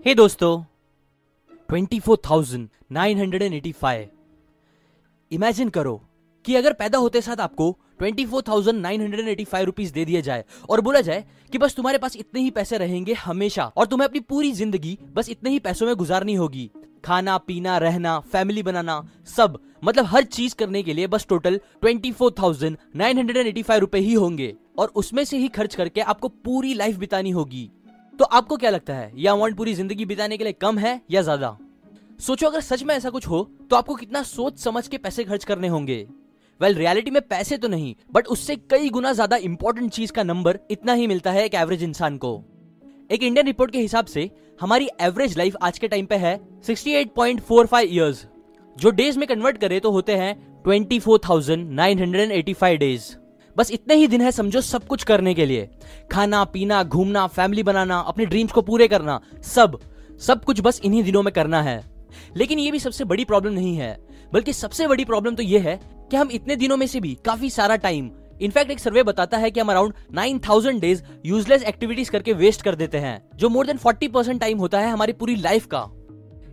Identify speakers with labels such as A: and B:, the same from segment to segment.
A: हे दोस्तों, 24,985। इमेजिन करो कि अगर पैदा होते साथ आपको 24,985 रुपीज दे दिया जाए और बोला जाए कि बस तुम्हारे पास इतने ही पैसे रहेंगे हमेशा और तुम्हें अपनी पूरी जिंदगी बस इतने ही पैसों में गुजारनी होगी। खाना पीना रहना फैमिली बनाना सब, मतलब हर चीज करने के लिए बस टोटल 24,985 रुपए ही होंगे और उसमें से ही खर्च करके आपको पूरी लाइफ बितानी होगी। तो आपको क्या लगता है, यह अमाउंट पूरी जिंदगी बिताने के लिए कम है या ज्यादा? सोचो अगर सच में ऐसा कुछ हो तो आपको कितना सोच समझ के पैसे खर्च करने होंगे। रियलिटी में पैसे तो नहीं, बट उससे कई गुना ज्यादा इंपॉर्टेंट चीज का नंबर इतना ही मिलता है एक एवरेज इंसान को। एक इंडियन रिपोर्ट के हिसाब से हमारी एवरेज लाइफ आज के टाइम पे है 68.45 इयर्स, जो डेज में कन्वर्ट करे तो होते हैं 24,985 डेज। बस इतने ही दिन है समझो सब कुछ करने के लिए, खाना पीना घूमना फैमिली बनाना अपने ड्रीम्स को पूरे करना, सब कुछ बस इन्हीं दिनों में करना है। लेकिन ये भी सबसे बड़ी प्रॉब्लम नहीं है, बल्कि सबसे बड़ी प्रॉब्लम तो ये है कि हम इतने दिनों में से भी काफी सारा टाइम, इनफैक्ट एक सर्वे बताता है कि हम अराउंड 9,000 डेज यूजलेस एक्टिविटीज करके वेस्ट कर देते हैं, जो मोर देन 40% टाइम होता है हमारी पूरी लाइफ का।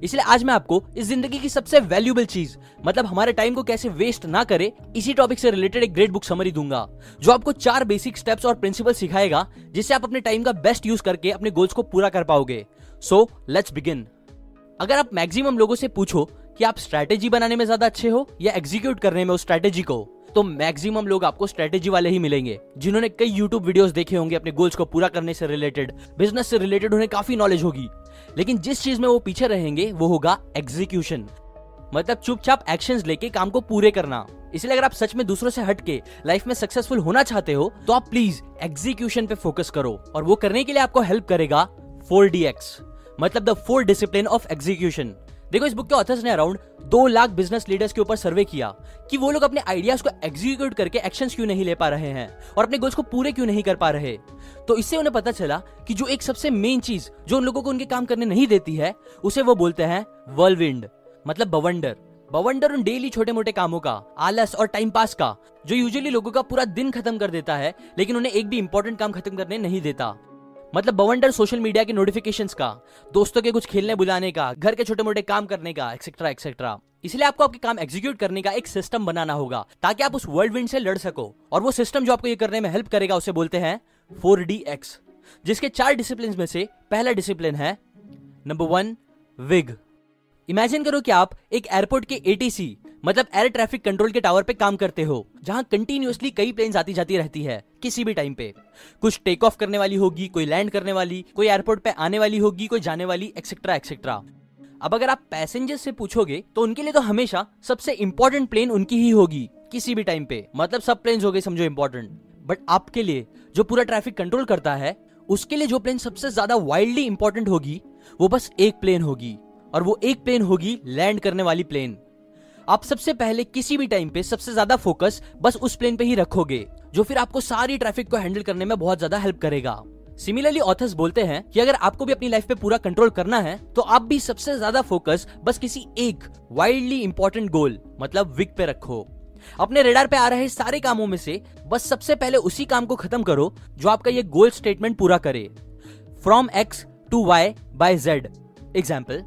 A: इसलिए आज मैं आपको इस जिंदगी की सबसे वैल्यूएबल चीज, मतलब हमारे टाइम को कैसे वेस्ट ना करे, इसी टॉपिक से रिलेटेड एक ग्रेट बुक समरी दूंगा, जो आपको 4 बेसिक स्टेप्स और प्रिंसिपल सिखाएगा जिससे आप अपने टाइम का बेस्ट यूज करके अपने गोल्स को पूरा कर पाओगे। So let's begin. अगर आप मैक्सिमम लोगों से पूछो कि आप स्ट्रैटेजी बनाने में ज्यादा अच्छे हो या एग्जीक्यूट करने में उस स्ट्रैटेजी को, तो मैक्सिमम लोग आपको स्ट्रैटेजी वाले ही मिलेंगे, जिन्होंने कई यूट्यूब वीडियोस देखे होंगे अपने गोल्स को पूरा करने से रिलेटेड, बिजनेस से रिलेटेड उन्हें काफी नॉलेज होगी। लेकिन जिस चीज में वो पीछे रहेंगे वो होगा एग्जीक्यूशन, मतलब चुपचाप एक्शंस लेके काम को पूरे करना। इसलिए अगर आप सच में दूसरों से हटके लाइफ में सक्सेसफुल होना चाहते हो तो आप प्लीज एग्जीक्यूशन पे फोकस करो, और वो करने के लिए आपको हेल्प करेगा 4DX, मतलब द 4 डिसिप्लिन ऑफ एग्जीक्यूशन। देखो, इस बुक के ऑथर्स ने अराउंड 2 लाख बिजनेस लीडर्स के ऊपर सर्वे किया कि वो लोग अपने आइडियाज को एग्जीक्यूट करके एक्शंस क्यों नहीं ले पा रहे हैं और अपने गोल्स को पूरे क्यों नहीं कर पा रहे। तो इससे उन्हें पता चला कि जो एक सबसे मेन चीज जो उन लोगों को उनके काम करने नहीं देती है, उसे वो बोलते हैं व्हर्लविंड, मतलब बवंडर। बवंडर उन डेली छोटे मोटे कामों का, आलस और टाइम पास का, जो यूजुअली लोगों का पूरा दिन खत्म कर देता है लेकिन उन्हें एक भी इंपॉर्टेंट काम खत्म करने नहीं देता। मतलब बवंडर सोशल मीडिया के नोटिफिकेशंस का, दोस्तों के कुछ खेलने बुलाने का, घर के छोटे मोटे काम करने का, एक्सेट्रा एक्सेट्रा। इसलिए आपको आपके काम एग्जीक्यूट करने का एक सिस्टम बनाना होगा ताकि आप उस व्हर्लविंड से लड़ सको, और वो सिस्टम जो आपको ये करने में हेल्प करेगा उसे बोलते हैं 4DX, जिसके 4 डिसिप्लिन में से पहला डिसिप्लिन है नंबर 1 विग। इमेजिन करो कि आप एक एयरपोर्ट के ATC, मतलब एयर ट्रैफिक कंट्रोल के टावर पे काम करते हो, जहां कंटिन्यूअसली कई प्लेन्स आती जाती रहती है किसी भी टाइम पे। कुछ टेक ऑफ करने वाली होगी, कोई लैंड करने वाली, कोई एयरपोर्ट पे आने वाली होगी, कोई जाने वाली, एक्सेट्रा एक्सेट्रा। अब अगर आप पैसेंजर्स से पूछोगे तो उनके लिए तो हमेशा सबसे इंपॉर्टेंट प्लेन उनकी ही होगी किसी भी टाइम पे, मतलब सब प्लेन्स हो गए समझो इंपॉर्टेंट। बट आपके लिए जो पूरा ट्रैफिक कंट्रोल करता है, उसके लिए जो प्लेन सबसे ज्यादा वाइल्डली इंपॉर्टेंट होगी वो बस एक प्लेन होगी, और वो एक प्लेन होगी लैंड करने वाली प्लेन। आप सबसे पहले किसी भी टाइम पे सबसे ज्यादा फोकस बस उस प्लेन पे ही रखोगे, जो फिर आपको सारी ट्रैफिक को हैंडल करने में बहुत ज्यादा हेल्प करेगा। सिमिलरली ऑथर्स बोलते हैं कि अगर आपको भी अपनी लाइफ पे पूरा कंट्रोल करना है तो आप भी सबसे ज्यादा फोकस बस किसी एक वाइल्डली इंपॉर्टेंट गोल, मतलब विग पे रखो। अपने रेडार पे आ रहे सारे कामों में से बस सबसे पहले उसी काम को खत्म करो जो आपका ये गोल स्टेटमेंट पूरा करे। From X to Y by Z। Example,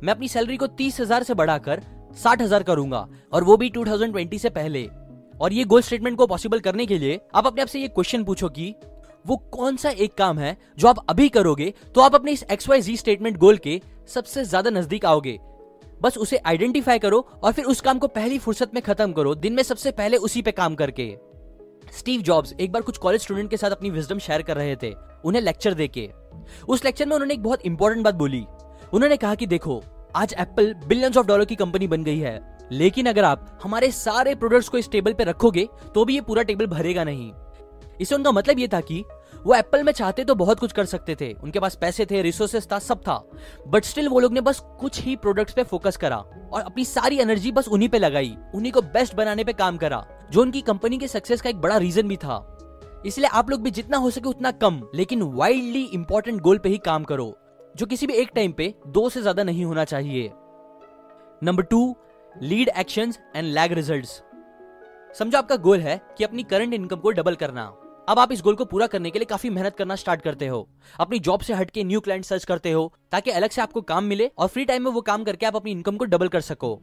A: मैं अपनी सैलरी को 30,000 से बढ़ाकर 60,000 करूंगा, और वो भी 2020 से पहले। और ये गोल स्टेटमेंट को पॉसिबल करने के लिए आप अपने आप से ये क्वेश्चन पूछो कि वो कौन सा एक काम है जो आप अभी करोगे तो आप अपने इस XYZ स्टेटमेंट गोल के सबसे ज्यादा नजदीक आओगे। बस उसे आइडेंटिफाई करो और फिर उस काम को पहली फुर्सत में खत्म करो, दिन में सबसे पहले उसी पे काम करके। स्टीव जॉब्स एक बार कुछ कॉलेज स्टूडेंट के साथ अपनी विजडम शेयर कर रहे थे, उन्हें लेक्चर देके। उस लेक्चर में उन्होंने एक बहुत इंपॉर्टेंट बात बोली। उन्होंने कहा कि देखो, आज एप्पल बिलियंस ऑफ डॉलर की कंपनी बन गई है, लेकिन अगर आप हमारे सारे प्रोडक्ट्स को इस टेबल पे रखोगे तो भी ये पूरा टेबल भरेगा नहीं। इससे उनका मतलब ये था कि वो एप्पल में चाहते तो बहुत कुछ कर सकते थे, उनके पास पैसे थे, रिसोर्सेस था, सब था, बट स्टिल वो लोग ने बस कुछ ही प्रोडक्ट्स पे फोकस करा और अपनी सारी एनर्जी बस उन्हीं पे लगाई, उन्हीं को बेस्ट बनाने पे काम करा, जो उनकी कंपनी के सक्सेस का एक बड़ा रीजन भी था। इसलिए आप लोग भी जितना हो सके उतना कम लेकिन वाइल्डली इंपॉर्टेंट गोल पे ही काम करो, जो किसी भी एक टाइम पे 2 से ज्यादा नहीं होना चाहिए। Number 2 lead actions and lag results. समझो आपका गोल है कि अपनी करंट इनकम को डबल करना। अब आप इस गोल को पूरा करने के लिए काफी मेहनत करना स्टार्ट करते हो, अपनी जॉब से हटके न्यू क्लाइंट सर्च करते हो ताकि अलग से आपको काम मिले और फ्री टाइम में वो काम करके आप अपनी इनकम को डबल कर सको।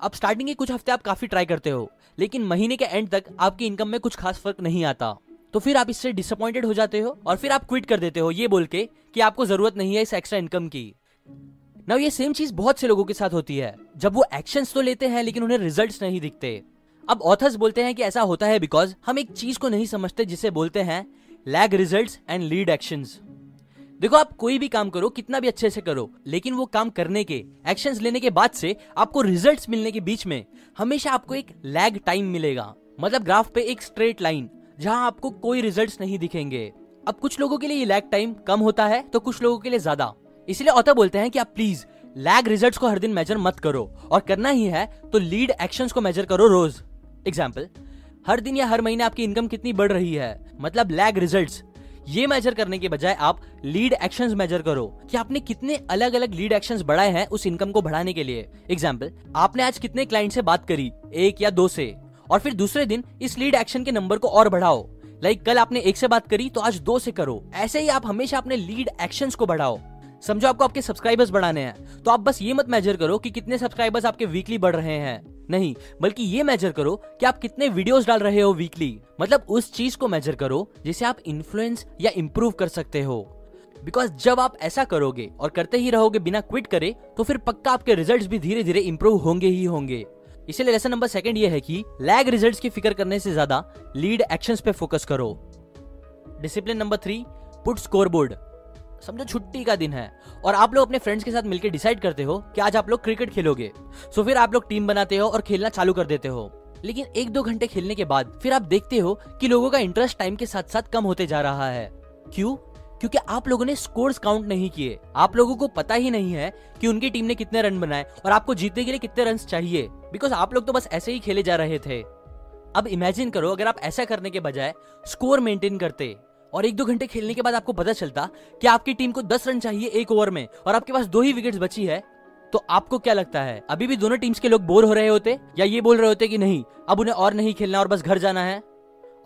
A: अब स्टार्टिंग के कुछ हफ्ते आप काफी ट्राई करते हो, लेकिन महीने के एंड तक आपकी इनकम में कुछ खास फर्क नहीं आता। तो फिर आप इससे डिसअपॉइंटेड हो जाते हो और फिर आप क्विट कर देते हो ये बोल के कि आपको जरूरत नहीं है इस एक्स्ट्रा इनकम की। नाउ ये सेम चीज बहुत से लोगों के साथ होती है, जब वो एक्शंस तो लेते हैं लेकिन उन्हें रिजल्ट्स नहीं दिखते। अब ऑथर्स बोलते हैं कि ऐसा होता है बिकॉज हम एक चीज को नहीं समझते जिसे बोलते हैं lag results and lead actions. देखो, आप कोई भी काम करो, कितना भी अच्छे से करो, लेकिन वो काम करने के, एक्शंस लेने के बाद से आपको रिजल्ट्स मिलने के बीच में हमेशा आपको एक लैग टाइम मिलेगा। मतलब ग्राफ पे एक स्ट्रेट लाइन जहां आपको कोई रिजल्ट्स नहीं दिखेंगे। अब कुछ लोगों के लिए ये लैग टाइम कम होता है तो कुछ लोगों के लिए ज्यादा। इसलिए ऑथर बोलते हैं कि आप प्लीज लैग रिजल्ट्स को हर दिन मेजर मत करो, और करना ही है तो लीड एक्शंस को मेजर करो रोज। एग्जाम्पल, हर दिन या हर महीने आपकी इनकम कितनी बढ़ रही है, मतलब लैग रिजल्ट्स। ये मेजर करने के बजाय आप लीड एक्शंस मेजर करो कि आपने कितने अलग अलग लीड एक्शंस बढ़ाए हैं उस इनकम को बढ़ाने के लिए। एग्जाम्पल, आपने आज कितने क्लाइंट से बात करी, 1 या 2 से, और फिर दूसरे दिन इस लीड एक्शन के नंबर को और बढ़ाओ। लाइक कल आपने 1 से बात करी तो आज 2 से करो। ऐसे ही आप हमेशा अपने लीड एक्शंस को बढ़ाओ। समझो आपको आपके सब्सक्राइबर्स बढ़ाने हैं, तो आप बस ये मत मेजर करो कि कितने सब्सक्राइबर्स आपके वीकली बढ़ रहे हैं, नहीं, बल्कि ये मेजर करो कि आप कितने वीडियोस डाल रहे हो वीकली। मतलब उस चीज को मेजर करो जिसे आप इन्फ्लुएंस या इंप्रूव कर सकते हो। बिकॉज जब आप ऐसा करोगे और करते ही रहोगे बिना क्विट करे, तो फिर पक्का आपके रिजल्ट्स भी धीरे धीरे इंप्रूव होंगे ही होंगे। इसलिए लेसन नंबर 2 ये है कि लैग रिजल्ट्स की फिक्र करने से ज्यादा लीड एक्शंस पे फोकस करो। Discipline number 3, put scoreboard. समझो छुट्टी का दिन है और आप लोग अपने फ्रेंड्स के साथ मिलकर डिसाइड करते हो कि आज आप लोग क्रिकेट खेलोगे। सो फिर आप लोग टीम बनाते हो और खेलना चालू कर देते हो। लेकिन 1-2 घंटे खेलने के बाद फिर आप देखते हो कि लोगों का इंटरेस्ट टाइम के साथ साथ कम होते जा रहा है। क्यों? क्योंकि आप लोगों ने स्कोर्स काउंट नहीं किए। आप लोगों को पता ही नहीं है कि उनकी टीम ने कितने रन बनाए और आपको जीतने के लिए कितने रन चाहिए, बिकॉज आप लोग तो बस ऐसे ही खेले जा रहे थे। अब इमेजिन करो अगर आप ऐसा करने के बजाय स्कोर मेंटेन करते और 1-2 घंटे खेलने के बाद आपको पता चलता कि आपकी टीम को 10 रन चाहिए 1 ओवर में और आपके पास 2 ही विकेट्स बची है, तो आपको क्या लगता है, अभी भी दोनों टीम्स के लोग बोर हो रहे होते या ये बोल रहे होते कि नहीं अब उन्हें और नहीं खेलना और बस घर जाना है?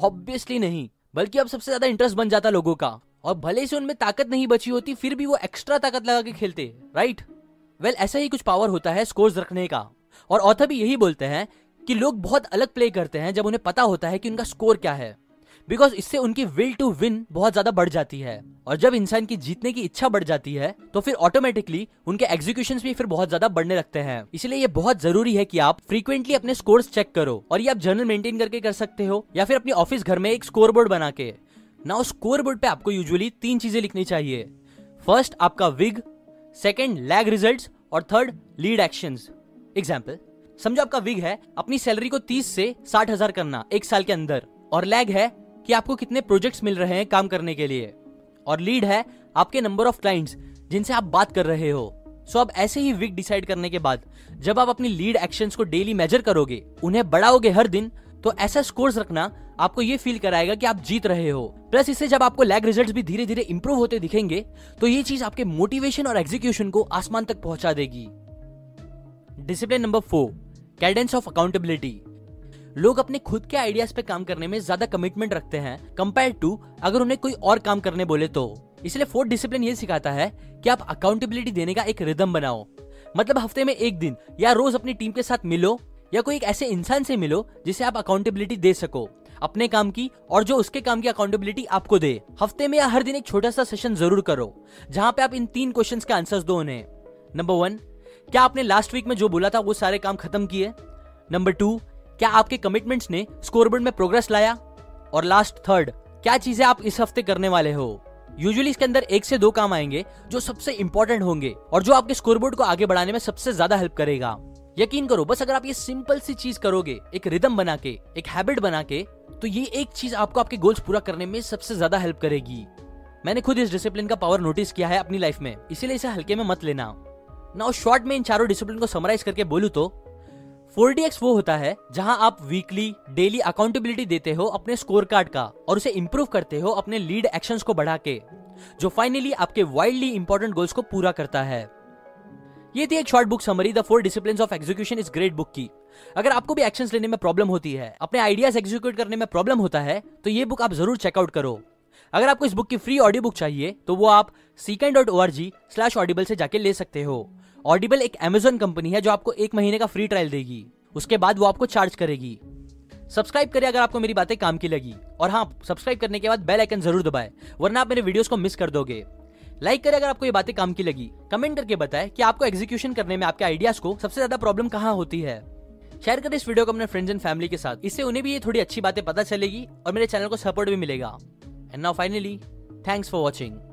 A: ऑब्वियसली नहीं, बल्कि अब सबसे ज्यादा इंटरेस्ट बन जाता लोगों का, और भले से उनमें ताकत नहीं बची होती फिर भी वो एक्स्ट्रा ताकत लगा के खेलते, राइट? वेल, ऐसा ही कुछ पावर होता है स्कोर्स रखने का। और ऑथर भी यही बोलते हैं कि लोग बहुत अलग प्ले करते हैं जब उन्हें पता होता है कि उनका स्कोर क्या है, बिकॉज इससे उनकी विल टू विन बहुत ज्यादा बढ़ जाती है। और जब इंसान की जीतने की इच्छा बढ़ जाती है तो फिर ऑटोमेटिकली उनके एग्जीक्यूशंस भी फिर बहुत ज्यादा बढ़ने लगते हैं। इसलिए ये बहुत जरूरी है कि आप फ्रीक्वेंटली अपने स्कोर्स चेक करो, और ये आप जर्नल मेंटेन करके कर सकते हो या फिर अपनी ऑफिस घर में एक स्कोर बोर्ड बना के। नाउ स्कोर बोर्ड पे आपको यूजुअली 3 चीजें लिखनी चाहिए। फर्स्ट आपका विग, सेकंड लैग रिजल्ट्स, और थर्ड लीड एक्शंस। एग्जांपल, समझो आपका विग है अपनी सैलरी को 30 से 60 हजार करना 1 साल के अंदर, और लैग है कि आपको कितने प्रोजेक्ट्स मिल रहे हैं काम करने के लिए, और लीड है आपके नंबर ऑफ क्लाइंट्स जिनसे आप बात कर रहे हो। सो अब ऐसे ही विग डिसाइड करने के बाद जब आप अपनी लीड एक्शंस को डेली मेजर करोगे, उन्हें बढ़ाओगे हर दिन, तो ऐसा स्कोर्स रखना आपको ये फील कराएगा कि आप जीत रहे हो। प्लस इससे जब आपको लैग रिजल्ट्स भी धीरे धीरे इंप्रूव होते दिखेंगे तो ये चीज आपके मोटिवेशन और एग्जीक्यूशन को आसमान तक पहुंचा देगी। Discipline number 4, Cadence of accountability. लोग अपने खुद के आइडियाज पे काम करने में ज्यादा कमिटमेंट रखते हैं कंपेयर टू अगर उन्हें कोई और काम करने बोले तो। इसलिए 4th डिसिप्लिन ये सिखाता है कि आप अकाउंटेबिलिटी देने का एक रिदम बनाओ। मतलब हफ्ते में 1 दिन या रोज अपनी टीम के साथ मिलो या कोई एक ऐसे इंसान से मिलो जिसे आप अकाउंटेबिलिटी दे सको अपने काम की, और जो उसके काम की अकाउंटेबिलिटी आपको दे। हफ्ते में या हर दिन एक छोटा सा सेशन जरूर करो जहां पे आप इन 3 क्वेश्चंस के आंसर्स दो उन्हें। नंबर 1, क्या आपने लास्ट वीक में जो बोला था वो सारे काम खत्म किए? नंबर 2, क्या आपके कमिटमेंट्स ने स्कोरबोर्ड में प्रोग्रेस लाया? और लास्ट 3rd, क्या चीजें आप इस हफ्ते करने वाले हो? यूजुअली इसके अंदर 1 से 2 काम आएंगे जो सबसे इंपॉर्टेंट होंगे और जो आपके स्कोरबोर्ड को आगे बढ़ाने में सबसे ज्यादा हेल्प करेगा। यकीन करो, बस अगर आप ये सिंपल सी चीज करोगे, एक रिदम बना के, एक हैबिट बना के, तो ये एक चीज आपको आपके गोल्स पूरा करने में सबसे ज्यादा हेल्प करेगी। मैंने खुद इस डिसिप्लिन का पावर नोटिस किया है अपनी लाइफ में, इसीलिए इसे हल्के में मत लेना। नाउ शॉर्ट में इन चारों डिसिप्लिन को समराइज करके बोलूं तो 4DX वो होता है जहां आप वीकली, डेली अकाउंटेबिलिटी देते हो अपने स्कोर कार्ड का और उसे इंप्रूव करते हो अपने लीड एक्शंस को बढ़ा के, जो फाइनली आपके वाइल्डली इंपॉर्टेंट गोल्स को पूरा करता है। ये थी एक short book summary the 4 disciplines of execution इस ग्रेट बुक की। अगर आपको भी एक्शंस लेने में प्रॉब्लम होती है, अपने आइडियाज एग्जीक्यूट करने में प्रॉब्लम होता है, तो ये बुक आप जरूर चेकआउट करो। अगर आपको इस बुक की फ्री ऑडियो बुक चाहिए तो वो आप seekine.org/audible से जाके ले सकते हो। ऑडिबल एक अमेज़न कंपनी है जो आपको 1 महीने का फ्री ट्रायल देगी, उसके बाद वो आपको चार्ज करेगी। सब्सक्राइब करें अगर आपको मेरी बातें काम की लगी, और हाँ, सब्सक्राइब करने के बाद बेल आइकन जरूर दबाएं, वरना आप मेरे वीडियोस को मिस कर दोगे। लाइक करें अगर आपको ये बातें काम की लगी, कमेंट करके बताएं कि आपको एग्जीक्यूशन करने में आपके आइडियाज को सबसे ज्यादा प्रॉब्लम कहाँ होती है। शेयर करें इस वीडियो को अपने फ्रेंड्स एंड फैमिली के साथ, इससे उन्हें भी ये थोड़ी अच्छी बातें पता चलेगी और मेरे चैनल को सपोर्ट भी मिलेगा। And now finally, thanks for watching.